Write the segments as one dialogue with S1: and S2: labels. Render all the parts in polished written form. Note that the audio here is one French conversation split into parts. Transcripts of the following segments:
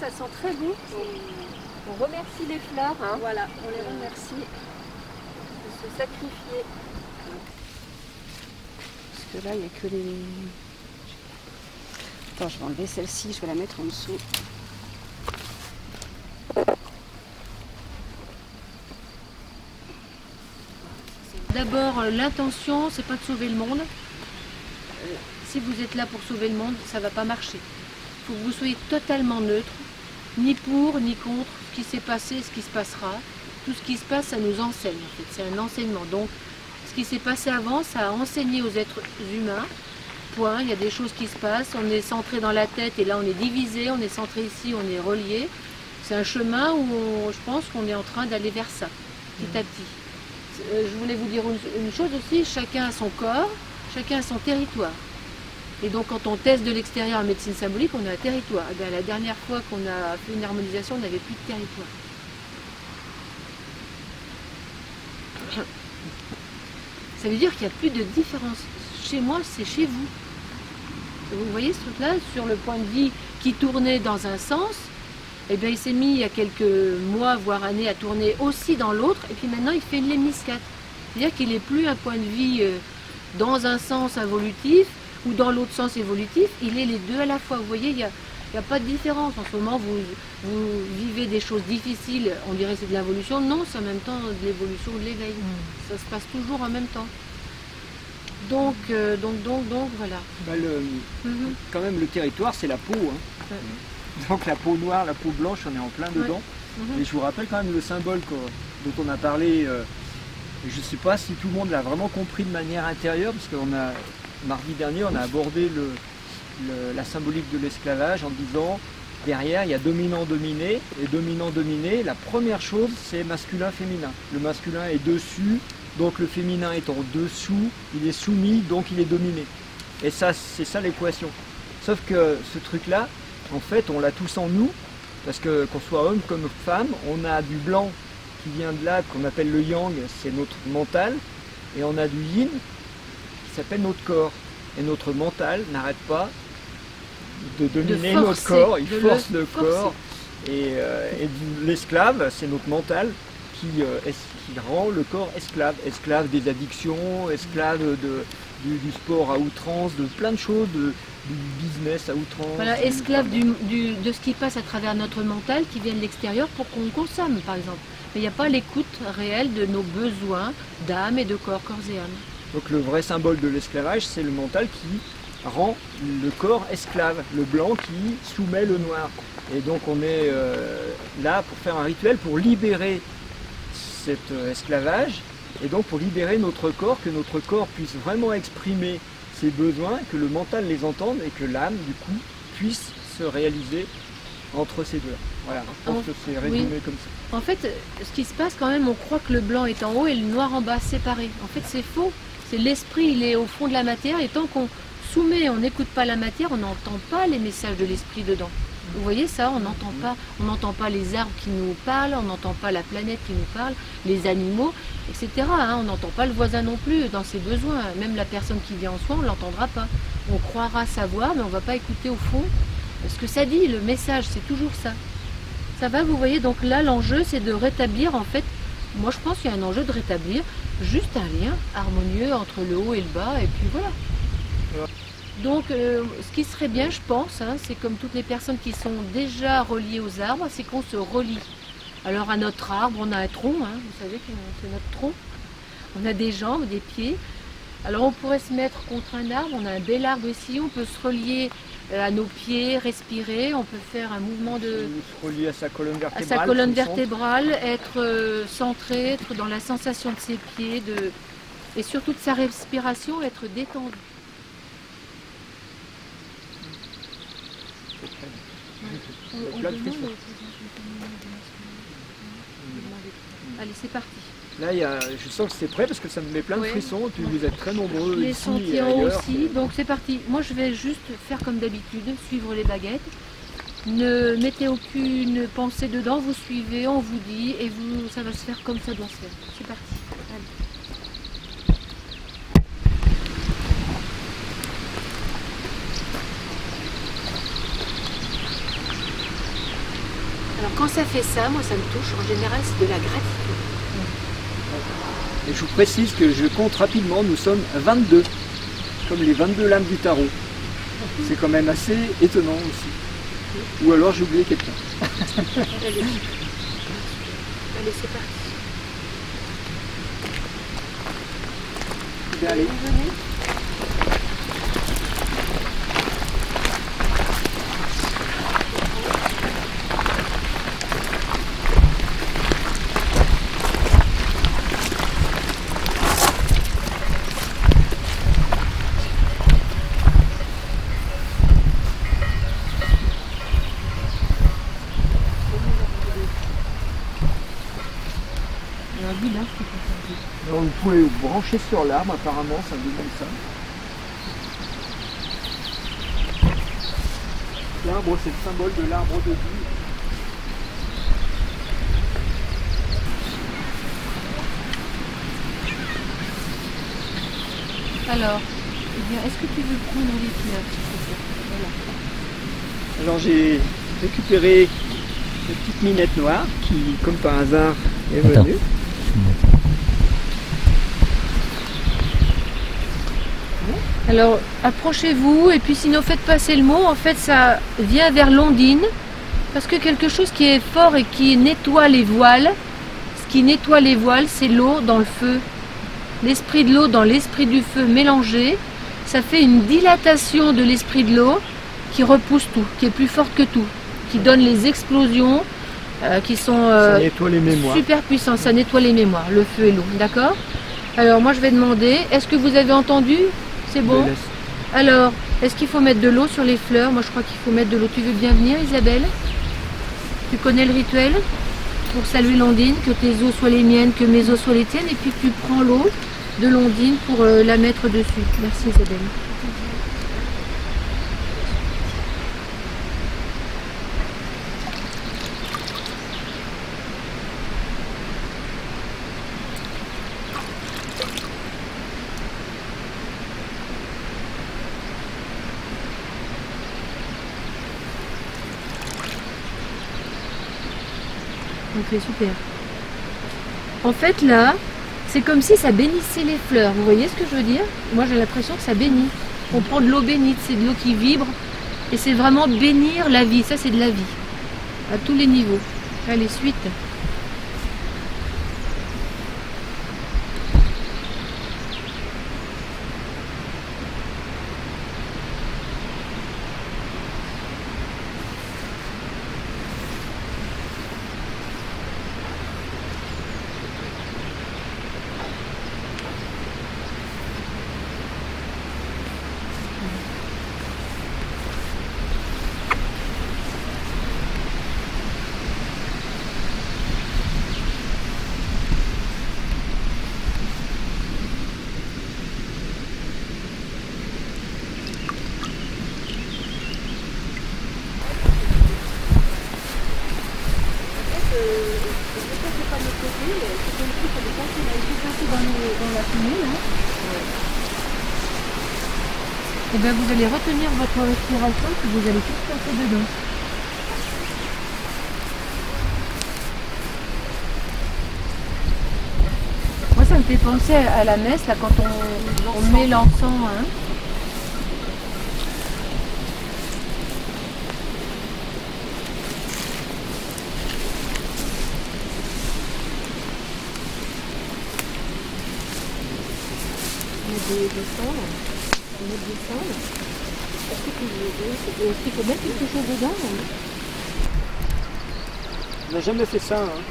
S1: ça sent très bon. On remercie les fleurs. Hein.
S2: Voilà, on les remercie
S1: De se sacrifier.
S2: parce que là il n'y a que les... Attends, je vais enlever celle-ci, je vais la mettre en dessous.
S3: D'abord, l'intention, c'est pas de sauver le monde. Si vous êtes là pour sauver le monde, ça va pas marcher. Il faut que vous soyez totalement neutre, ni pour, ni contre ce qui s'est passé, ce qui se passera. Tout ce qui se passe, ça nous enseigne en fait, c'est un enseignement. Donc, ce qui s'est passé avant, ça a enseigné aux êtres humains. Point, il y a des choses qui se passent, on est centré dans la tête et là on est divisé, on est centré ici, on est relié. C'est un chemin où je pense qu'on est en train d'aller vers ça, petit à petit. Je voulais vous dire une chose aussi, chacun a son corps, chacun a son territoire. Et donc quand on teste de l'extérieur en médecine symbolique, on a un territoire. Et bien, la dernière fois qu'on a fait une harmonisation, on n'avait plus de territoire. Ça veut dire qu'il n'y a plus de différence. Chez moi, c'est chez vous. Vous voyez ce truc-là, sur le point de vie qui tournait dans un sens, eh bien, il s'est mis il y a quelques mois, voire années, à tourner aussi dans l'autre, et puis maintenant il fait une lémiscate. C'est-à-dire qu'il n'est plus un point de vie dans un sens évolutif ou dans l'autre sens évolutif, il est les deux à la fois. Vous voyez, il n'y a pas de différence. En ce moment, vous vivez des choses difficiles, on dirait que c'est de l'involution. Non, c'est en même temps de l'évolution, de l'éveil. Ça se passe toujours en même temps. Donc voilà.
S4: Bah quand même, le territoire, c'est la peau. Hein. Donc la peau noire, la peau blanche, on est en plein dedans. Et je vous rappelle quand même le symbole dont on a parlé. Je ne sais pas si tout le monde l'a vraiment compris de manière intérieure, parce qu'on a, mardi dernier, on a abordé la symbolique de l'esclavage en disant, derrière, il y a dominant-dominé. Et dominant-dominé, la première chose, c'est masculin-féminin. Le masculin est dessus. Donc le féminin est en dessous, il est soumis, donc il est dominé. Et ça, c'est ça l'équation. Sauf que ce truc-là, en fait, on l'a tous en nous, parce que qu'on soit homme comme femme, on a du blanc qui vient de là, qu'on appelle le yang, c'est notre mental, et on a du yin qui s'appelle notre corps. Et notre mental n'arrête pas de dominer notre corps, il force le corps. Et l'esclave, c'est notre mental qui rend le corps esclave. Esclave des addictions, esclave du sport à outrance, de plein de choses, du business à outrance.
S3: Voilà, esclave de ce qui passe à travers notre mental qui vient de l'extérieur pour qu'on consomme, par exemple. Mais il n'y a pas l'écoute réelle de nos besoins d'âme et de corps et âme.
S4: Donc le vrai symbole de l'esclavage, c'est le mental qui rend le corps esclave, le blanc qui soumet le noir. Et donc on est là pour faire un rituel, pour libérer cet esclavage, et donc pour libérer notre corps, que notre corps puisse vraiment exprimer ses besoins, que le mental les entende et que l'âme, du coup, puisse se réaliser entre ces deux. Voilà, je pense que c'est résumé comme ça.
S3: En fait, ce qui se passe quand même, on croit que le blanc est en haut et le noir en bas, séparés. En fait, c'est faux. C'est l'esprit, il est au fond de la matière, et tant qu'on soumet, on n'écoute pas la matière, on n'entend pas les messages de l'esprit dedans. Vous voyez ça, on n'entend pas les arbres qui nous parlent, on n'entend pas la planète qui nous parle, les animaux, etc. On n'entend pas le voisin non plus dans ses besoins. Même la personne qui vient en soi, on ne l'entendra pas. On croira savoir, mais on ne va pas écouter au fond ce que ça dit, le message, c'est toujours ça. Ça va, vous voyez, donc là, l'enjeu, c'est de rétablir, en fait, moi je pense qu'il y a un enjeu de rétablir juste un lien harmonieux entre le haut et le bas, et puis voilà. Donc, ce qui serait bien, je pense, c'est comme toutes les personnes qui sont déjà reliées aux arbres, c'est qu'on se relie. Alors, à notre arbre, on a un tronc, vous savez que c'est notre tronc. On a des jambes, des pieds. Alors, on pourrait se mettre contre un arbre, on a un bel arbre ici, on peut se relier à nos pieds, respirer, on peut faire un mouvement de...
S4: Se relier à sa colonne vertébrale.
S3: À sa colonne vertébrale, être centré, être dans la sensation de ses pieds, et surtout de sa respiration, être détendu. Allez, c'est parti.
S4: Là, je sens que c'est prêt parce que ça me met plein de frissons. Puis vous êtes très nombreux
S3: les
S4: ici
S3: sentiers
S4: et ailleurs.
S3: aussi. Donc c'est parti. Moi, je vais juste faire comme d'habitude, suivre les baguettes. Ne mettez aucune pensée dedans. Vous suivez, on vous dit, et ça va se faire comme ça doit se faire. C'est parti. Allez. quand ça fait ça, moi ça me touche, en général c'est de la gratitude.
S4: Et je vous précise que je compte rapidement, nous sommes 22, comme les 22 lames du tarot. C'est quand même assez étonnant aussi. Ou alors j'ai oublié quelqu'un.
S3: Allez, allez c'est parti.
S4: Bien, allez. Alors vous pouvez vous brancher sur l'arbre, apparemment ça donne ça. L'arbre c'est le symbole de l'arbre de vie.
S3: Alors, eh bien, est-ce que tu veux prendre les fleurs, s'il te plaît? Voilà.
S4: Alors j'ai récupéré une petite minette noire qui, comme par hasard, est venue.
S3: Alors, approchez-vous et puis sinon faites passer le mot. En fait, ça vient vers l'ondine parce que quelque chose qui est fort et qui nettoie les voiles, ce qui nettoie les voiles, c'est l'eau dans le feu. L'esprit de l'eau dans l'esprit du feu mélangé, ça fait une dilatation de l'esprit de l'eau qui repousse tout, qui est plus forte que tout, qui donne les explosions qui sont
S4: ça nettoie les mémoires.
S3: Super puissantes, ça nettoie les mémoires, le feu et l'eau, d'accord? Alors moi je vais demander, est-ce que vous avez entendu? C'est bon? Alors, est-ce qu'il faut mettre de l'eau sur les fleurs? Moi je crois qu'il faut mettre de l'eau. Tu veux bien venir, Isabelle? Tu connais le rituel? Pour saluer l'ondine, que tes eaux soient les miennes, que mes eaux soient les tiennes, et puis tu prends l'eau de l'ondine pour la mettre dessus. Merci Isabelle. Ok, super. En fait, là, c'est comme si ça bénissait les fleurs. Vous voyez ce que je veux dire? Moi, j'ai l'impression que ça bénit. On prend de l'eau bénite, c'est de l'eau qui vibre. Et c'est vraiment bénir la vie. Ça, c'est de la vie. À tous les niveaux. Allez, suite. Et bien vous allez retenir votre respiration et vous allez tout passer dedans. Moi ça me fait penser à la messe là quand on met l'encens. Hein. Des cendres. Est-ce qu'il faut mettre quelque chose dedans?
S4: On n'a jamais fait ça. Hein.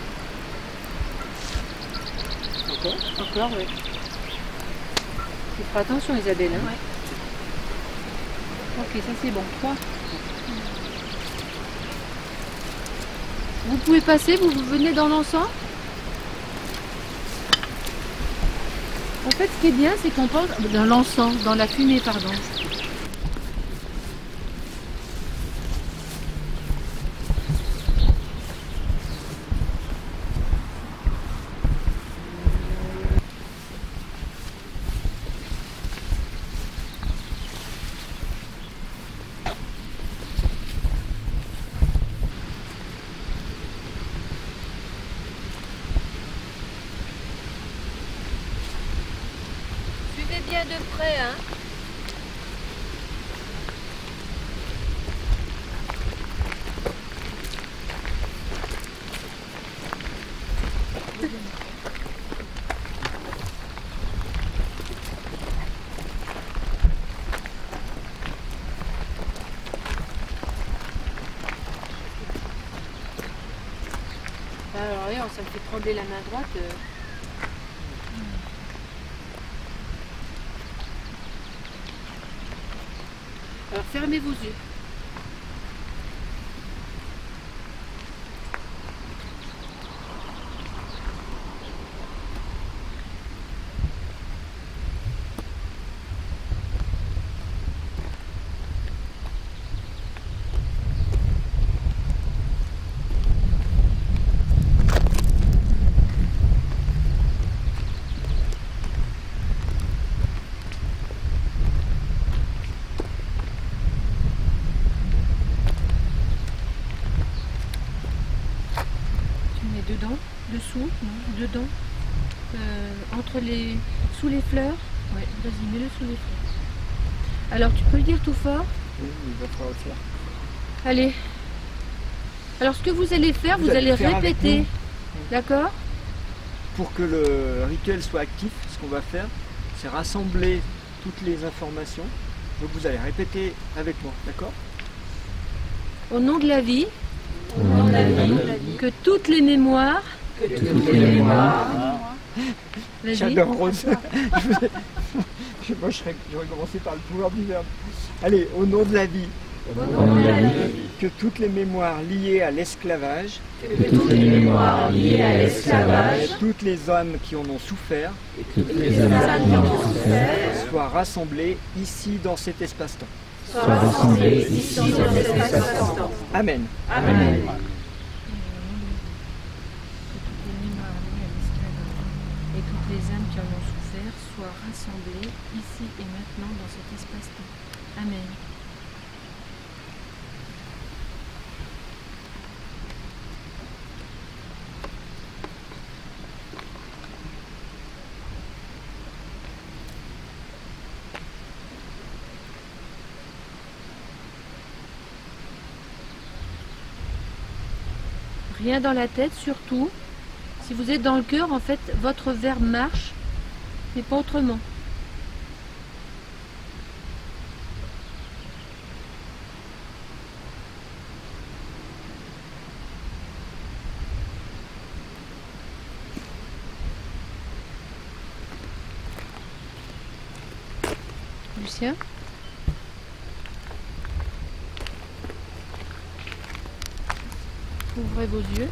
S3: Encore, oui. Tu feras attention, Isabelle. Hein? Ouais. Ok, ça c'est bon. 3. Vous pouvez passer, vous venez dans l'encens. En fait, ce qui est bien, c'est qu'on pense dans l'encens, dans la fumée, pardon. bien de près, hein. Alors, regarde, ça me fait trembler la main droite. Alors, fermez vos yeux. Dedans, dessous, non, dedans, sous les fleurs. Ouais, vas-y, mets-le sous les fleurs. Alors, tu peux le dire tout fort?
S4: Oui, il va falloir le faire.
S3: Allez. Alors, ce que vous allez faire, vous allez
S4: faire
S3: répéter. D'accord?
S4: Pour que le rituel soit actif, ce qu'on va faire, c'est rassembler toutes les informations. Donc vous allez répéter avec moi, d'accord?
S3: Au nom de la vie, que toutes les mémoires, vas-y.
S4: J'adore Rose. Moi, j'aurais commencé par le pouvoir du verbe. Allez, au nom de la vie, que toutes les mémoires liées à l'esclavage, toutes les âmes qui en ont souffert, soient rassemblées ici dans cet espace-temps. Amen.
S3: Amen. Et toutes les âmes qui en ont souffert soient rassemblées ici et maintenant dans cet espace-temps. Amen. Rien dans la tête, surtout. Si vous êtes dans le cœur, en fait, votre verbe marche, mais pas autrement. Lucien ? Ouvrez vos yeux.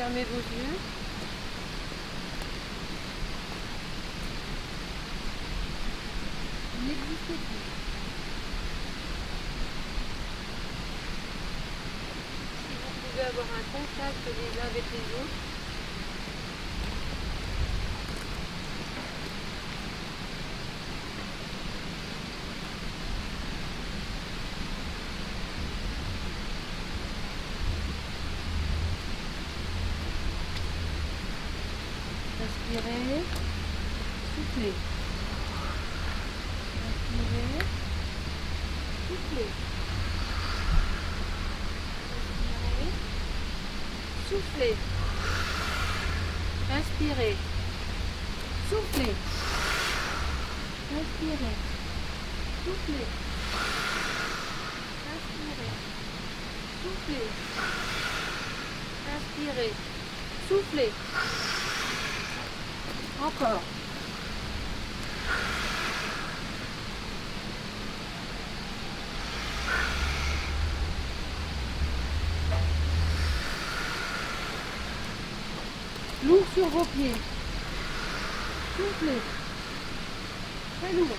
S3: Fermez vos yeux. Vous n'existez plus. Si vous pouvez avoir un contact les uns avec les autres, inspirez, soufflez. Inspirez, soufflez. Inspirez, soufflez. Inspirez, soufflez. Inspirez, soufflez. Inspirez, soufflez. Inspirez, soufflez. Encore. Lourd sur vos pieds. Soufflez. Très lourd.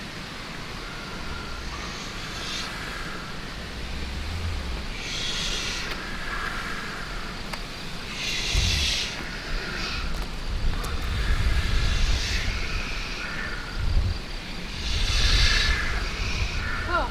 S3: Fort.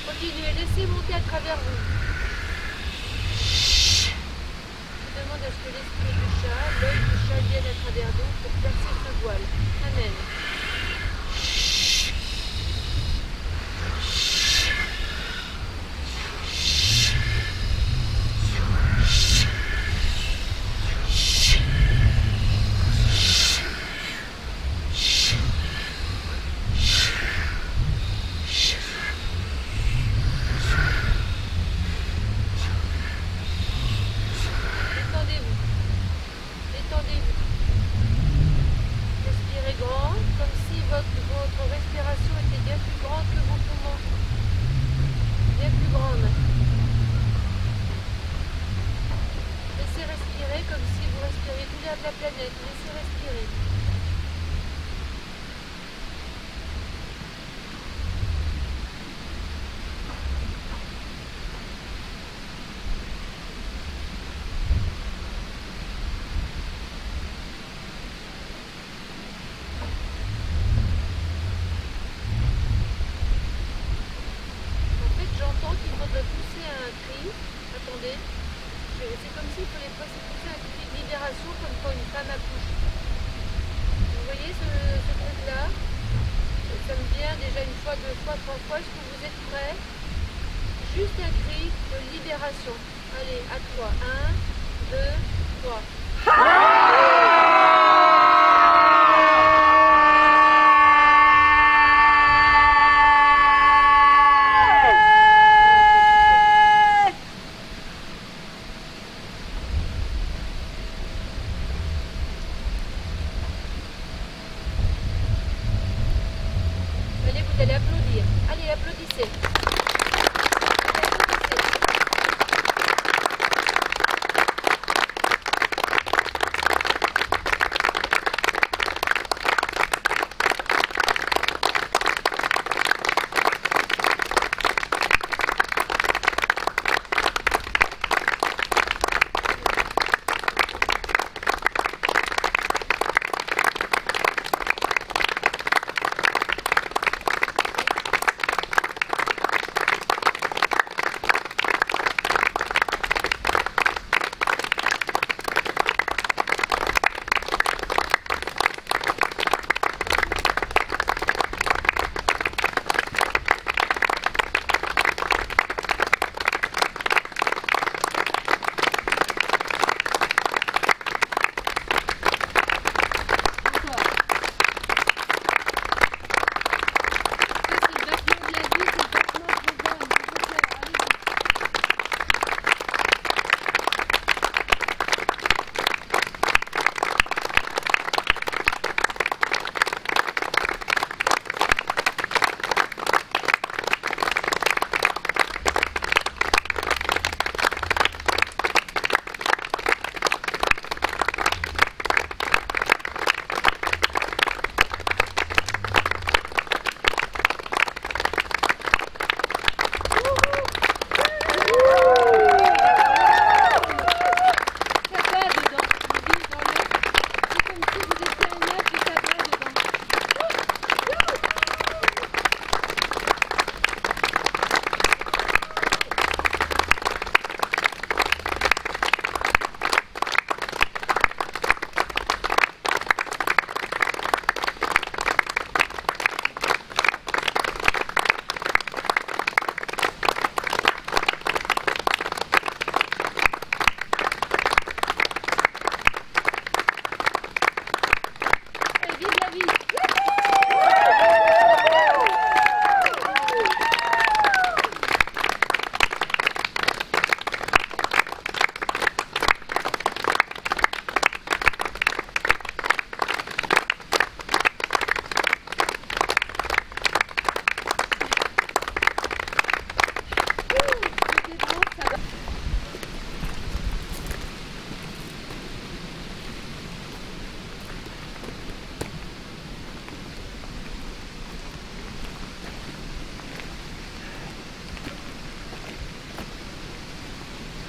S3: Continuez, laissez monter à travers vous. Je demande à ce que l'esprit du chat, l'œil du chat vienne à travers nous pour percer ce voile. Amen. Détendez-vous. Détendez-vous. Respirez grand, comme si votre respiration était bien plus grande que vos poumons. Bien plus grande. Laissez respirer comme si vous respiriez tout l'air de la planète. Laissez respirer. J'entends qu'il faudrait pousser un cri. Attendez. C'est comme s'il fallait pousser un cri de libération comme quand une femme accouche. Vous voyez ce truc-là? Ça me vient déjà une fois, deux fois, trois fois. Est-ce que vous êtes prêts? Juste un cri de libération. Allez, à toi. 1, 2, 3. Allez, vous allez applaudir. Allez, applaudissez.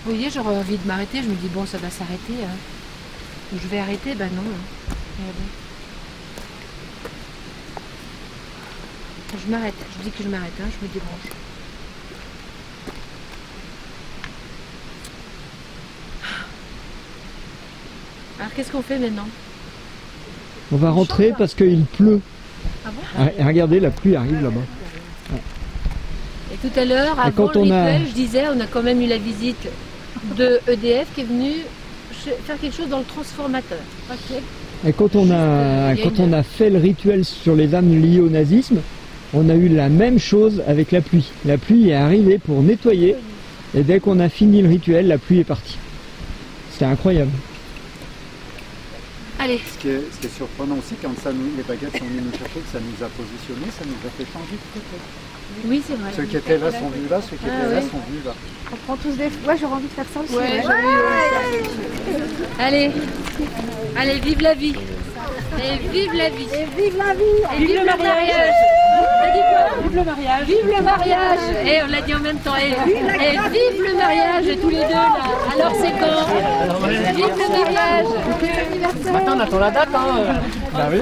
S3: Vous voyez, j'aurais envie de m'arrêter, je me dis bon ça va s'arrêter. Hein. Je vais arrêter, ben non. Hein. Regardez. Je m'arrête, je dis que je m'arrête, hein, je me débranche. Alors qu'est-ce qu'on fait maintenant?
S5: On va rentrer parce qu'il pleut.
S3: Ah bon?
S5: Ah, regardez, la pluie arrive là-bas.
S3: Et tout à l'heure, avant
S5: quand
S3: le
S5: on a-
S3: rituel, je disais, on a quand même eu la visite de EDF qui est venu faire quelque chose dans le transformateur. Ok.
S5: Et quand on a fait le rituel sur les âmes liées au nazisme, on a eu la même chose avec la pluie. La pluie est arrivée pour nettoyer et dès qu'on a fini le rituel, la pluie est partie. C'était incroyable.
S3: Allez,
S6: Ce qui est surprenant aussi, quand les baguettes sont venues nous chercher, que ça nous a positionnés, ça nous a fait changer peut-être.
S3: oui c'est vrai.
S6: Ceux qui étaient là sont venus là, ceux qui étaient là sont venus là.
S2: On prend tous des... Ouais, j'aurais envie de faire ça aussi.
S3: Ouais,
S2: ouais.
S3: Allez, allez, vive la vie. Et vive la vie.
S2: Et vive la vie.
S3: Et vive le mariage. T'as dit quoi? Vive le mariage. Vive le mariage. Et on l'a dit en même temps. Et vive le mariage, tous les deux là. Alors c'est quand? Vive le mariage.
S4: Maintenant on attend la date. Hein.
S5: Bah oui,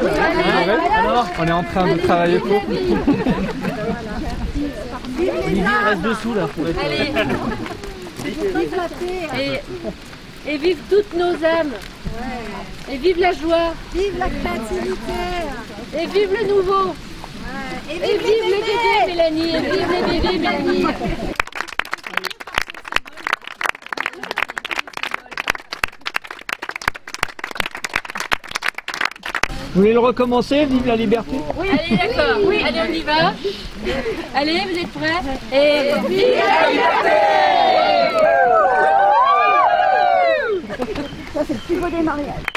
S4: Alors,
S5: on est en train de travailler pour.
S4: Olivier reste dessous là.
S3: Allez.
S2: Vive la paix.
S3: Et vive toutes nos âmes. Et vive la joie.
S2: Vive la créativité.
S3: Et vive le nouveau.
S2: Et
S3: Et vive les bébés Mélanie. Et vive les bébés Mélanie.
S5: Vous voulez le recommencer? Vive la liberté?
S3: Allez, d'accord. Allez, on y va. Allez, vous êtes prêts? Et vive la liberté!
S2: Ça, c'est le plus beau des mariages.